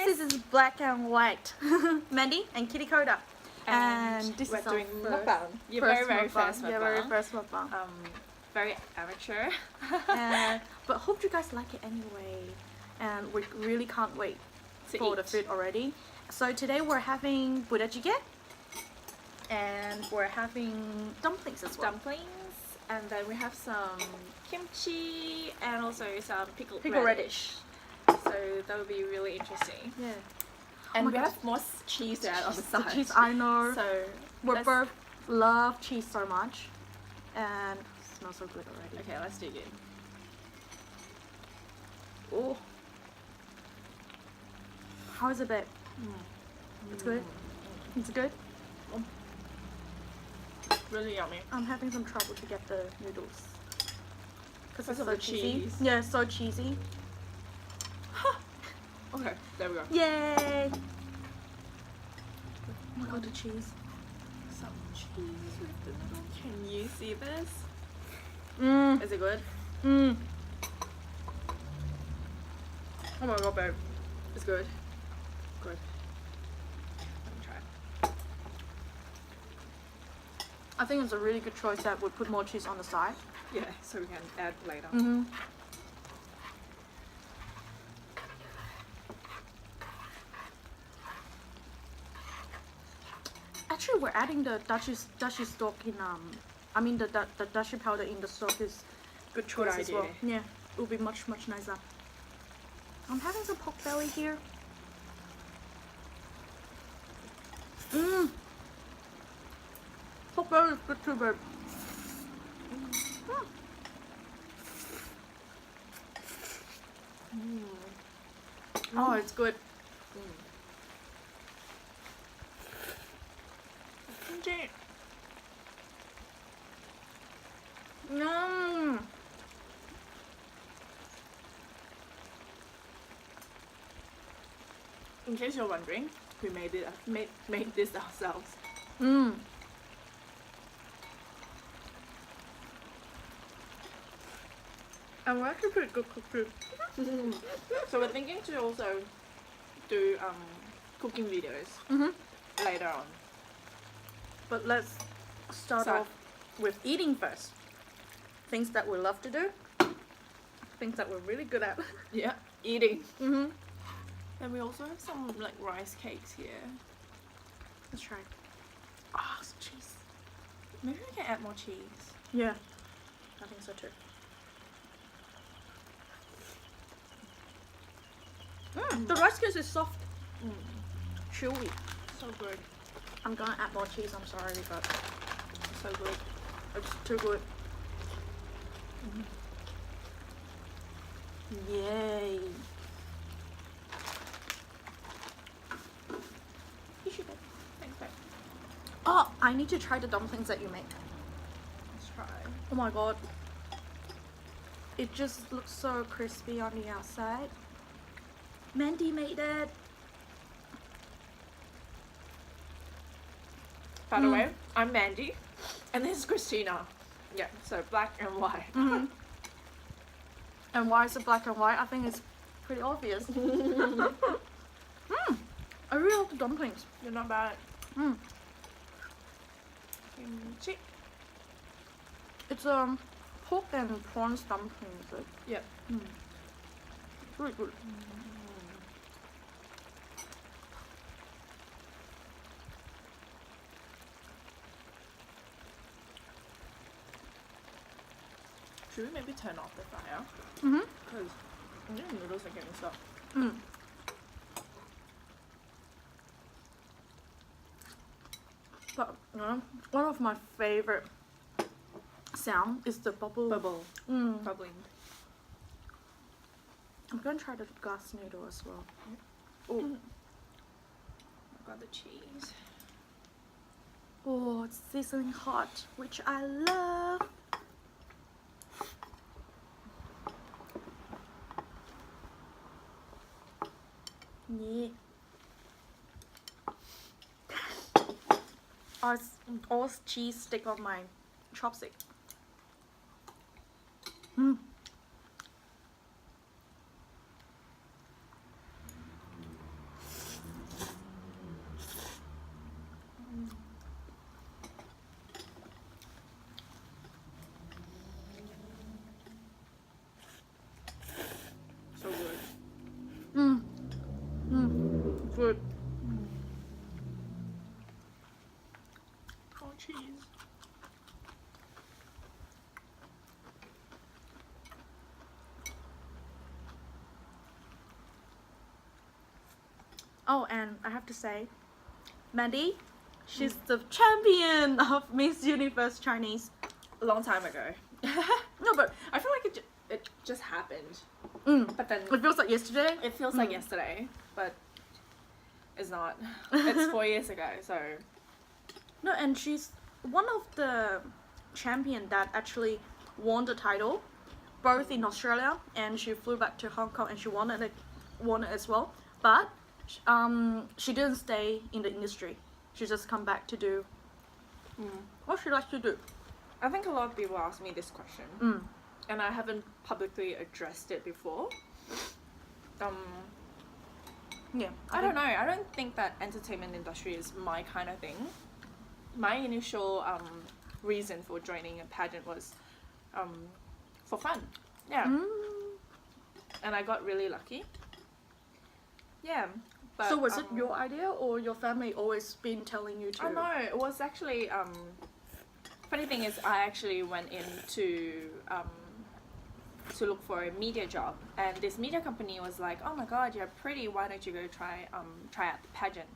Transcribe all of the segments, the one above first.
This is Black and White. Mandy and Kittycoda. And this we're is doing our mukbang. first Very first mukbang. Yeah, very first mukbang. Very amateur. But hope you guys like it anyway. And we really can't wait for the food already. So today we're having budae jjigae. And we're having dumplings as well. Dumplings. And then we have some kimchi and also some pickled Radish. radish. So that will be really interesting. Yeah. And my we God. have more cheese to add on the side. Cheese, I know. So we both love cheese so much. And it smells so good already. okay, let's dig in. Oh. How is it, babe? It's good? It's good? Really yummy. I'm having some trouble to get the noodles. Because it's of so the cheesy. cheese. Yeah, it's so cheesy. Okay, there we go. Yay! Oh my god, the cheese. Some cheese with the noodle. Can you see this? Mmm. Is it good? Mmm. Oh my god, babe. It's good. Good. Let me try. I think it's a really good choice that we put more cheese on the side. Yeah, so we can add later. Mm-hmm. Actually, we're adding the dashi stock in I mean the dashi powder in the stock is good choice as well. idea. Yeah, it will be much nicer. I'm having some pork belly here. Mmm. Pork belly is good too, babe. Oh, it's good. Kimchi. Yum. In case you're wondering, we made this ourselves. Mmm. And we're actually pretty good cook too. So we're thinking to also do cooking videos later on. But let's start off with eating first. Things that we love to do. Things that we're really good at. Yeah, eating. Mm-hmm. And we also have some like rice cakes here. Let's try. Ah, some cheese. Maybe we can add more cheese. Yeah. I think so too. The rice cake is soft. Chewy. So good. I'm gonna add more cheese, I'm sorry, but It's so good. it's too good. Yay. Thanks, babe. Oh, I need to try the dumplings that you make. Let's try. Oh my god. It just looks so crispy on the outside. Mandy made it. By the way, I'm Mandy, and this is Christina. Yeah, so black and white. And why is it black and white? I think it's pretty obvious. I really love the dumplings. You're not bad. Kimchi. It's pork and prawns dumplings. Yep. It's really good. Should we maybe turn off the fire? Because the noodles are getting soft. But one of my favorite sound is the bubble. Bubbling. I'm gonna try the glass noodle as well. Oh, I've got the cheese. Oh, it's sizzling hot, which I love. Yeah. Oh, it's all cheese stick on my chopstick. Good. Oh, cheese. Oh, and I have to say, Mandy, she's the champion of Miss Universe Chinese. A long time ago. No, but I feel like it just happened. But then it feels like yesterday. it feels like yesterday, but it's not. It's 4 years ago, so No, and she's one of the champion that actually won the title, both in Australia, and she flew back to Hong Kong and she won it as well. But she didn't stay in the industry. She just come back to do what she likes to do. I think a lot of people ask me this question, and I haven't publicly addressed it before. Yeah, I don't know. I don't think that entertainment industry is my kind of thing. My initial reason for joining a pageant was for fun. Yeah. And I got really lucky. Yeah. But, so was it your idea or your family always been telling you to? Oh no, it was actually funny thing is I actually went in to look for a media job, and this media company was like, oh my god, you're pretty, why don't you go try out the pageant.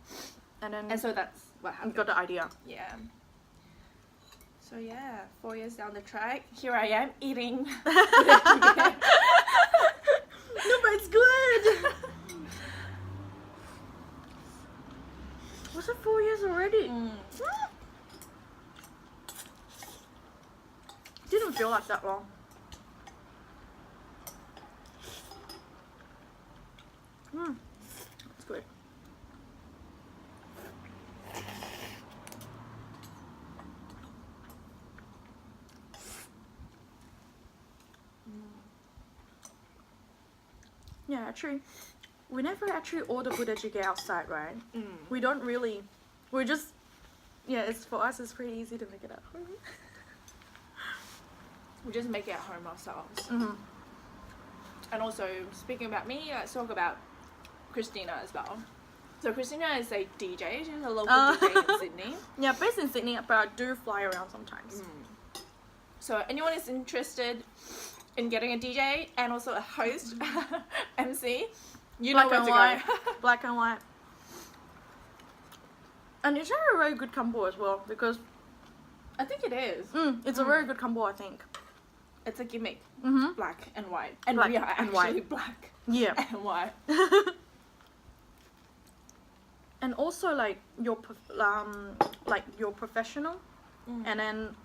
And so that's what happened. Got the idea. Yeah. So yeah, 4 years down the track, here I am eating. No, but it's good. Was it 4 years already? Didn't feel like that long. It's good. Yeah, actually, we never actually order budae jjigae outside, right? We don't really. We just, yeah. It's for us. It's pretty easy to make it at home. We just make it at home ourselves. And also, speaking about me, let's talk about Christina as well. So Christina is a DJ. She's a local DJ in Sydney. Yeah, based in Sydney, but I do fly around sometimes. So anyone is interested in getting a DJ and also a host, MC, you know where to go. Black and white. And it's actually a very good combo as well because I think it is. it's a very good combo, I think. It's a gimmick. Black and white. And Black we are and actually white. black Yeah. and white. And also like your professional, and then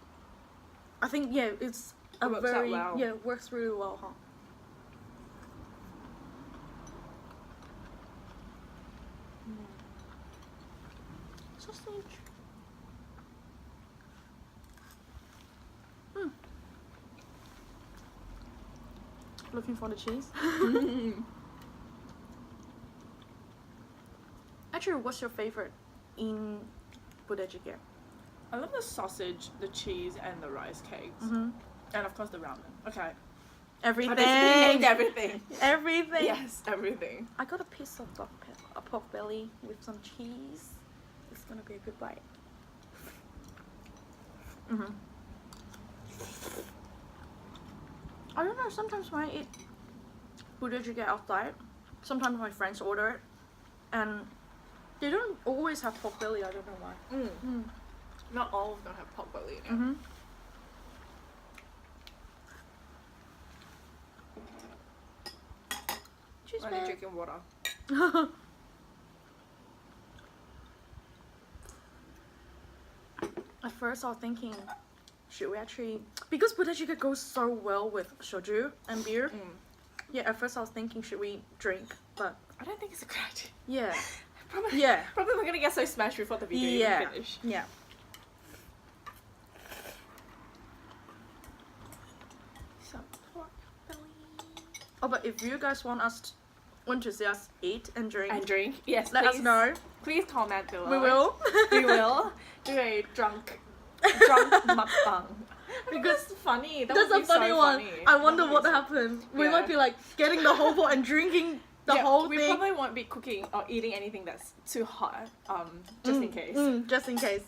I think it's a works out very well. it works really well, huh? Sausage. Looking for the cheese. Actually, what's your favorite in budae jjigae? I love the sausage, the cheese, and the rice cakes. And of course the ramen. Okay. Everything. I basically named everything. Everything. Yes, everything. I got a piece of pork belly with some cheese. It's gonna be a good bite. I don't know, sometimes when I eat budae jjigae outside, sometimes my friends order it, and they don't always have pork belly, I don't know why. Not all of them have pork belly in it. Cheers, I'm babe. drinking water. At first I was thinking, should we actually, because budae jjigae goes so well with soju and beer. Yeah, at first I was thinking, should we drink? But I don't think it's a good idea. yeah, Probably, yeah, probably we're gonna get so smashed before the video even finish. yeah. Some pork belly. Oh, but if you guys want to see us eat and drink, Yes, let us know. Please comment below. We will. We will do a drunk mukbang. Because it's funny. That's a funny one. I wonder what happened. We Yeah. might be like getting the whole pot and drinking The whole we thing. probably won't be cooking or eating anything that's too hot, just in case. Just in case.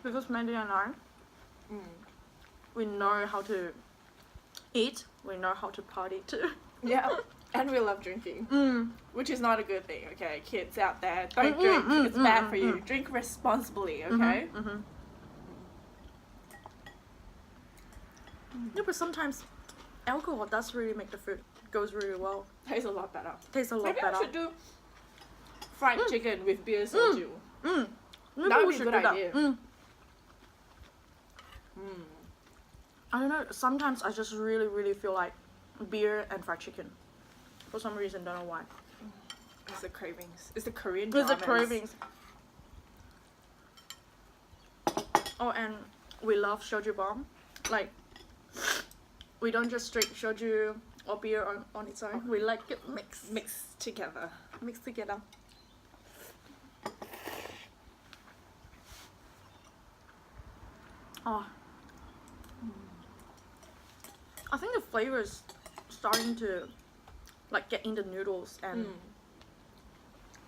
Because Mandy and I, we know how to eat, we know how to party too. Yeah, and we love drinking, which is not a good thing, okay? Kids out there, don't drink. It's bad for you. Drink responsibly, okay? Yeah, but sometimes alcohol does really make the food goes really well. Tastes a lot better. Tastes a lot Maybe better. I should do fried chicken with beer soju. Maybe That we would be a should good do that. idea. I don't know, sometimes I just really feel like beer and fried chicken. For some reason, don't know why. It's the cravings. It's the Korean It's the dramas. cravings. Oh, and we love Soju bomb. Like, we don't just drink Soju or beer on its own. We like it Mixed together. mixed together. Oh. I think the flavor is starting to like get in the noodles and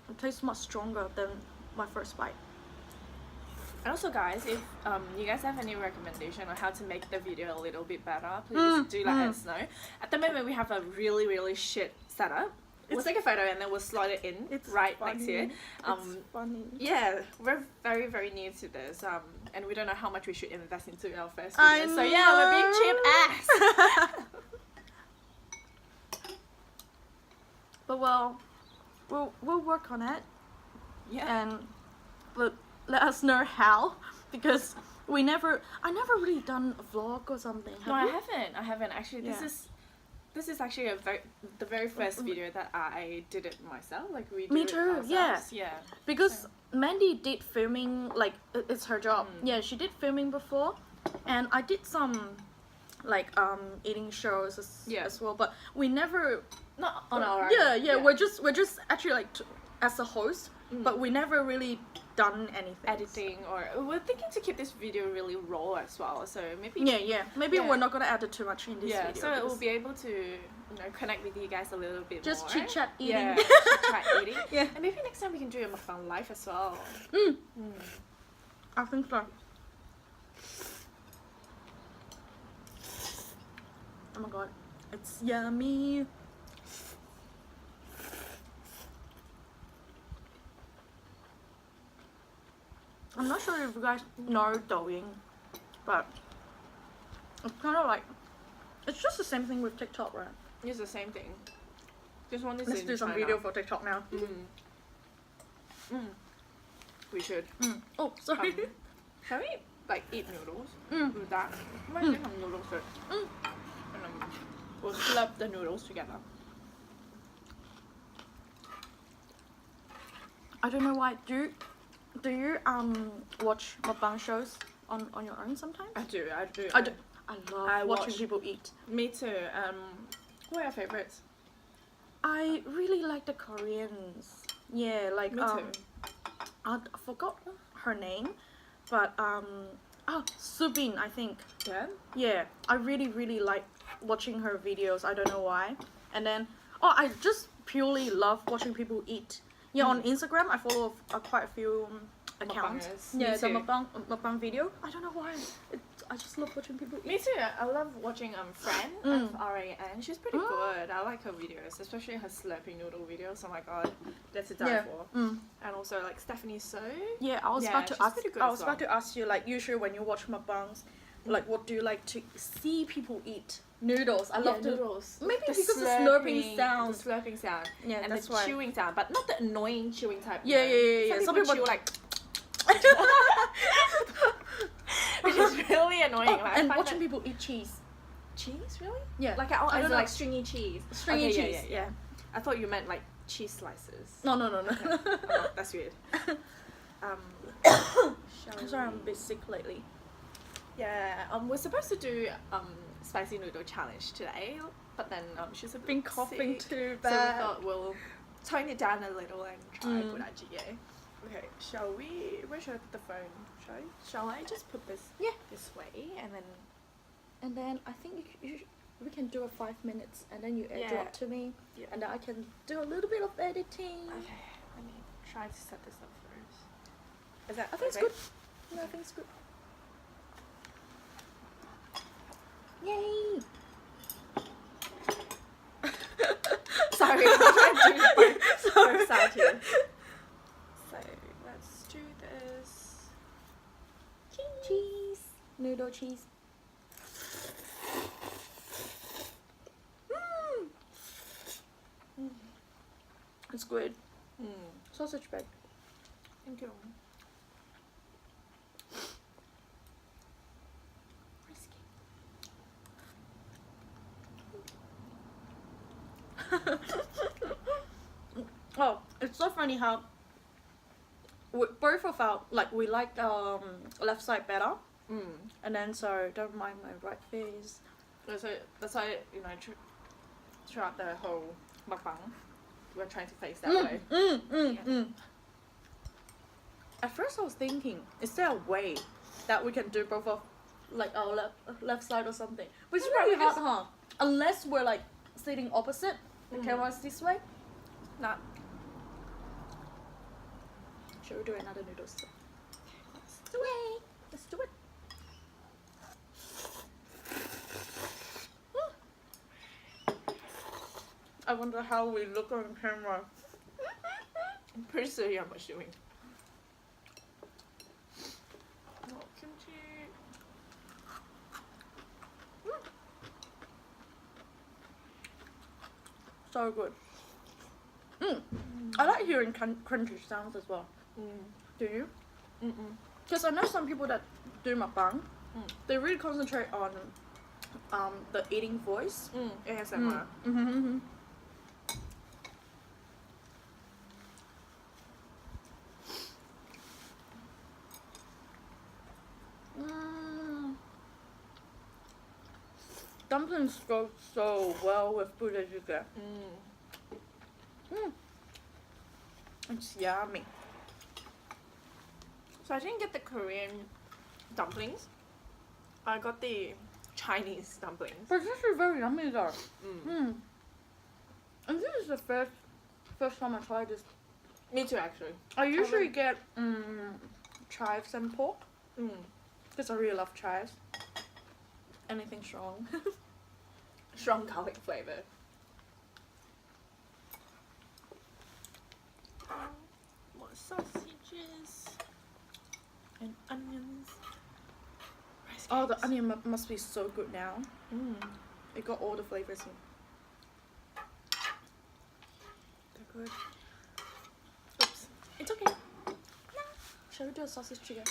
it tastes much stronger than my first bite. And also, guys, if you guys have any recommendation on how to make the video a little bit better, please do let us know. At the moment, we have a really shit setup. We'll take a photo and then we'll slot it in next here. It's funny. Yeah, we're very new to this, and we don't know how much we should invest into our first I video. So yeah, we're being cheap ass. But we'll work on it Yeah. and let us know how, because I never really done a vlog or something. No, I you? haven't actually. This is actually the very first video that I did it myself. Like we did Me it too, ourselves. Yeah. Because Mandy did filming, like it's her job. Yeah, she did filming before, and I did some like eating shows as well. But we never Not on our own. yeah. We're just actually like as a host, but we never really done anything. Editing, or we're thinking to keep this video really raw as well. So maybe Maybe we're not gonna add it too much in this video. So it will be able to connect with you guys a little bit just more. chit chat eating. Yeah, chit chat eating. Yeah. And maybe next time we can do a mukbang live as well. I think so. Oh my god, it's yummy. I'm not sure if you guys know Douyin, but it's kind of like, it's just the same thing with TikTok, right? It's the same thing. This one is Let's in do some China. video for TikTok now. We should. Oh, sorry. Shall we like eat noodles with that? Might do some noodles first. And we'll slurp the noodles together. I don't know why. Do you watch mukbang shows on your own sometimes? I do. I love watching people eat. Me too. What are your favorites? I really like the Koreans. Yeah, like Me too. I forgot her name, but Subin, I think. Yeah. Yeah, I really like watching her videos. I don't know why. And then I just purely love watching people eat. Yeah, on Instagram I follow quite a few accounts. Mukbangers. Yeah, Me the too. mukbang video. I don't know why. I just love watching people eat. Me too. I love watching Fran, F-R-A-N. She's pretty good. I like her videos, especially her slurping noodle videos. Oh my god, that's to die for. And also like Stephanie So. Yeah, I was about to she's ask. pretty good I as was about to ask you, like, usually when you watch mukbangs, like, what do you like to see people eat? Noodles. I love noodles. Maybe because the slurping sound. The slurping sound. Yeah, and that's the why. chewing sound, but not the annoying chewing type. Yeah. Some people chew like. Which is really annoying. Like, and watching people eat cheese. Cheese, really? Yeah. Like I don't know. like stringy cheese. Stringy cheese. Yeah. I thought you meant like cheese slices. No. Oh, that's weird. I'm sorry, I'm a bit sick lately. Yeah. We're supposed to do spicy noodle challenge today, but then she's a bit Been coughing sick, too so we bad. thought we'll tone it down a little and try budae jjigae. Okay, shall we? Where should I put the phone? Shall I just put this this way and then and then I think we can do a 5 minutes, and then you Yeah. airdrop to me, Yeah. and then I can do a little bit of editing. Okay, let me try to set this up first. Is that I think it's okay? good. Yeah, I think it's good. Yay! Sorry, I'm trying to do my first out here. So let's do this. Cheese. Noodle cheese. It's good. Sausage bread. Thank you. Oh, it's so funny how both of our we like left side better, and then so don't mind my right face. That's why you know throughout the whole mukbang, we're trying to face that way. Yeah. At first I was thinking, is there a way that we can do both of our left side or something? But it's really hard, huh? Unless we're like sitting opposite, the camera's this way. Nah. Should we do another noodle soup? Let's do it. Let's do it. I wonder how we look on camera. I'm pretty sure I'm assuming. No kimchi. So good. I like hearing crunchy sounds as well. Do you? Because I know some people that do mukbang, they really concentrate on the eating voice. ASMR. Dumplings go so well with budae jjigae. It's yummy. So I didn't get the Korean dumplings. I got the Chinese dumplings. But this is very yummy though. And this is the first time I tried this. Me too, actually. I usually get chives and pork because I really love chives. Anything strong. Strong garlic flavor. More sausages and onions. Rice Oh, the cakes. onion must be so good now. It got all the flavors in. They're good. Oops. It's okay. No. Shall we do a sausage chicken?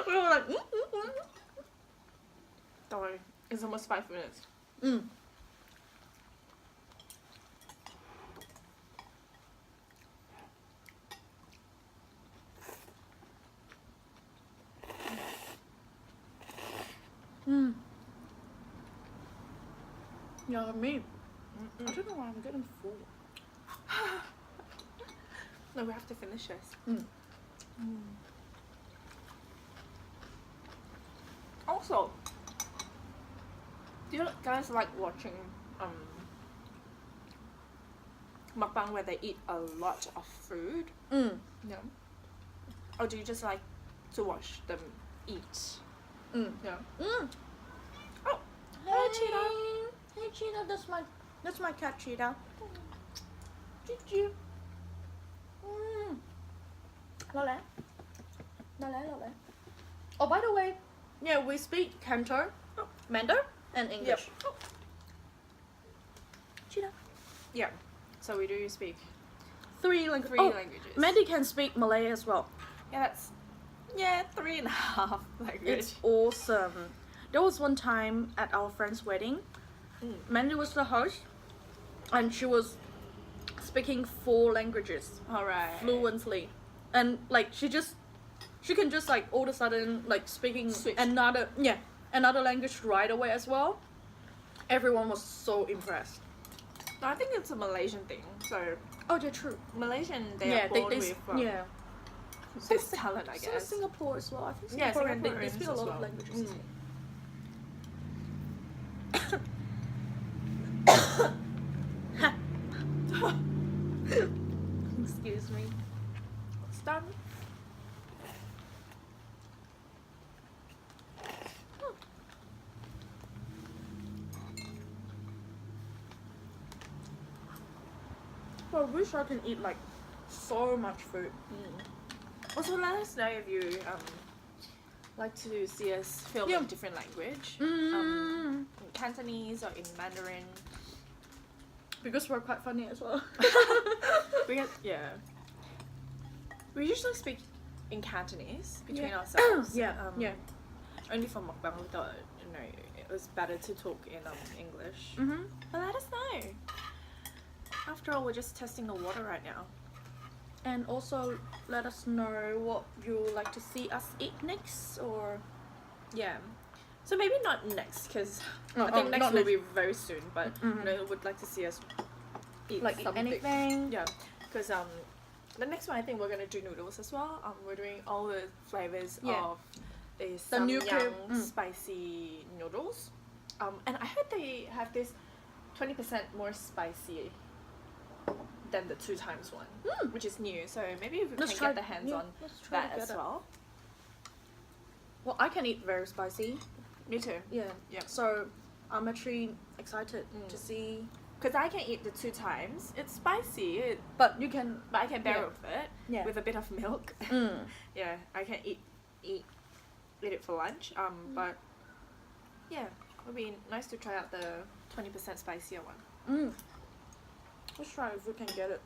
we were like, Don't worry, it's almost 5 minutes. Yeah, me. I don't know why I'm getting full. No, we have to finish this. Also, do you guys like watching mukbang where they eat a lot of food? Yeah. Or do you just like to watch them eat? Yeah. Oh, Hey, Cheetah. Hey, Cheetah. That's my cat, Cheetah. Choo-choo. Lolé. Lolé. Oh, by the way, yeah, we speak Canto, Mandarin, and English. Yep. Oh. Cheetah. yeah. So we do speak Three three Oh, languages. Mandy can speak Malay as well. Yeah, that's 3.5 language. It's awesome. There was one time at our friend's wedding, Mandy was the host, and she was speaking 4 languages Alright. fluently, and like she can just like all of a sudden like speaking Switch. another language right away as well. Everyone was so impressed. No, I think it's a Malaysian thing. So Oh, yeah, true. Malaysian, they Yeah, are born they with yeah. this talent, I So guess. Singapore as well. I think Yeah, Singaporean, they Singaporeans speak a as lot well. of languages. Excuse me. It's done. Well, I wish I can eat like so much food. Also, let us know if you like to see us film in different language, in Cantonese or in Mandarin. Because we're quite funny as well. Yeah. We usually speak in Cantonese between ourselves. Yeah. Only for mukbang, we thought it was better to talk in English. But let us know. After all, we're just testing the water right now. And also let us know what you would like to see us eat next, or Yeah. So maybe not next, because No, I think next not will next. be very soon. But would like to see us eat like something. anything. Yeah, because the next one I think we're gonna do noodles as well. We're doing all the flavors of the Samyang spicy noodles. And I heard they have this 20% more spicy than the 2 times one, which is new. So maybe if we Let's can try- get the hands on let's try that to as get it. well. Well, I can eat very spicy. Me too. Yeah. Yeah. So I'm actually excited to see. Because I can eat the 2 times. It's spicy, But you can. but I can bear Yeah. with it Yeah. with a bit of milk. Yeah, I can eat it for lunch. But yeah, it would be nice to try out the 20% spicier one. Let's try if we can get it.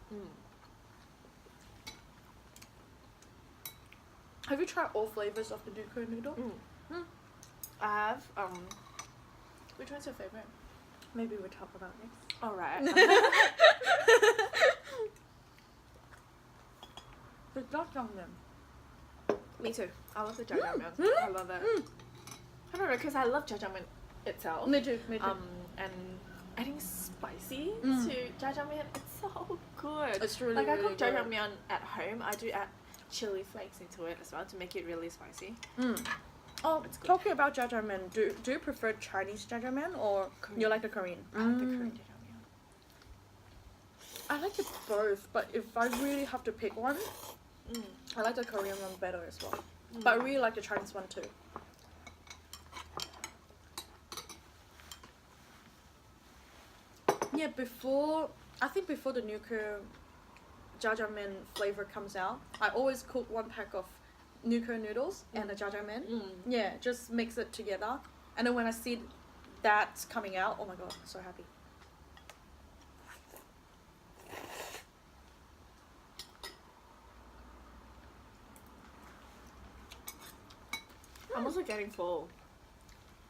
Have you tried all flavors of the nuku noodle? I have which one's your favorite? Maybe we'll talk about next. Alright. The jjajangmyeon. Me too. I love the jjajangmyeon. I love it. I don't know, because I love jjajangmyeon itself. Me too. Me too. And adding spicy to jjajangmyeon, it's so good. It's really, like I really cook good. jjajangmyeon at home. I do add chili flakes into it as well to make it really spicy. Oh, It's good. talking about jjajangmyeon, do you prefer Chinese jjajangmyeon or you like the Korean? I like the Korean jjajangmyeon. I like it both, but if I really have to pick one, I like the Korean one better as well. But I really like the Chinese one too. Yeah, I think before the nuku jjajangmyeon flavor comes out, I always cook 1 pack of nuku noodles and the jjajangmyeon. Yeah, just mix it together. And then when I see that coming out, oh my god, so happy. I'm also getting full.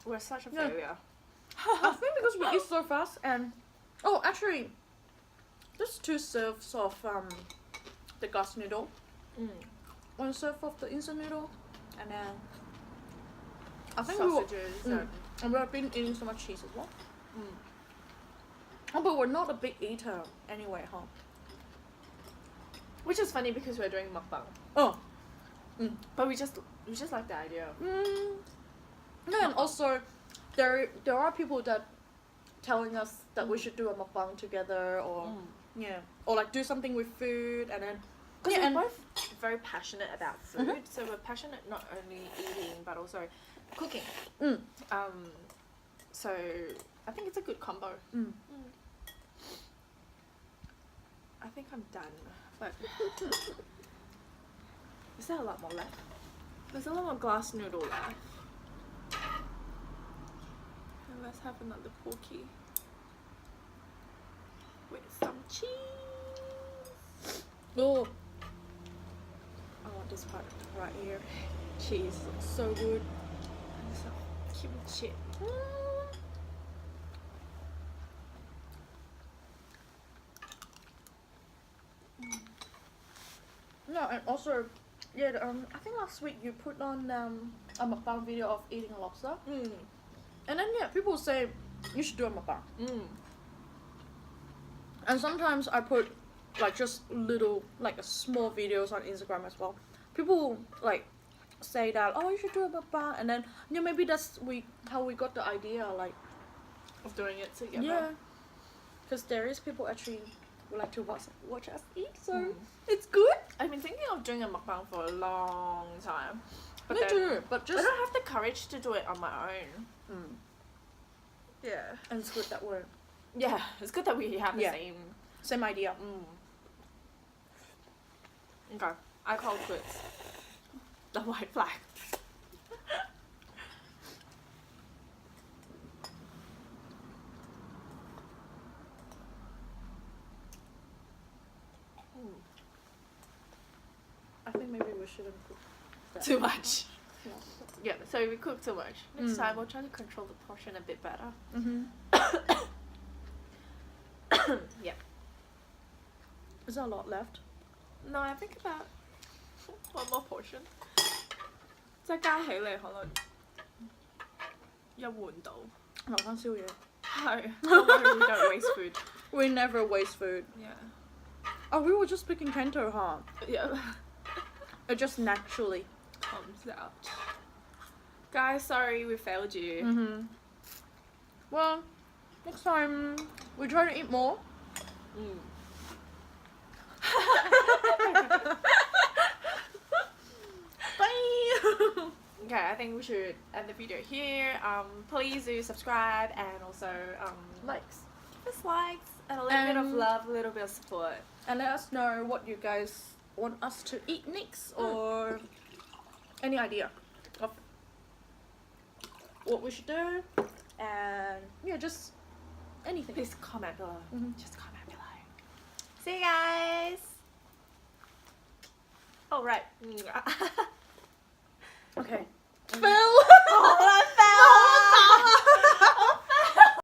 We're such a Yeah. failure. I think because we eat so fast and actually just 2 serves of the glass noodle, 1 serve of the instant noodle, and then I think Sausages and we've been eating so much cheese as well. Oh, but we're not a big eater anyway, huh? which is funny because we're doing mukbang. Oh. But we just like the idea. Yeah, and also there are people that telling us that we should do a mukbang together, or or like do something with food, and then Because and we're both very passionate about food, so we're passionate not only eating but also cooking. So I think it's a good combo. I think I'm done, but is there a lot more left? There's a lot more glass noodle left. And let's have another porky with some cheese. oh, I want this part right here. Cheese. So good. And some kimchi. Yeah, and also, yeah, I think last week you put on a mukbang video of eating a lobster, and then people say you should do a mukbang, and sometimes I put like just little like small videos on Instagram as well. People like say that, oh, you should do a mukbang, and then yeah, maybe that's how we got the idea, like Of doing it together. yeah, because there is people actually would like to watch us eat, so Mm. it's good. I've been thinking of doing a mukbang for a long time. But Me then too, but I just don't have the courage to do it on my own. mm. Yeah. And it's good that we're Yeah, it's good that we have the Yeah. same. same idea. Okay, I call quits. The white flag. I think maybe we shouldn't cook that. Too much. Yeah. Yeah, so we cook too much. Next Mm. time we'll try to control the portion a bit better. Mm-hmm. Yeah. Is there a lot left? No, I think about one more portion. 再加起嚟可能一碗到。留返宵夜。係，因為 we don't waste food. We never waste food. Yeah. Oh, we were just picking Kento, huh? Yeah. It just naturally. Comes out. Guys, sorry we failed you. Mm-hmm. Well, next time we try to eat more. Mm. Bye! Okay, I think we should end the video here. Please do subscribe and also Likes. give us likes and a little bit of And- love, a little bit of support. And let us know what you guys want us to eat next, or any idea of what we should do. And yeah, just anything. Please comment below. Mhm. Just comment below. See you guys. Oh right. Okay. Phil!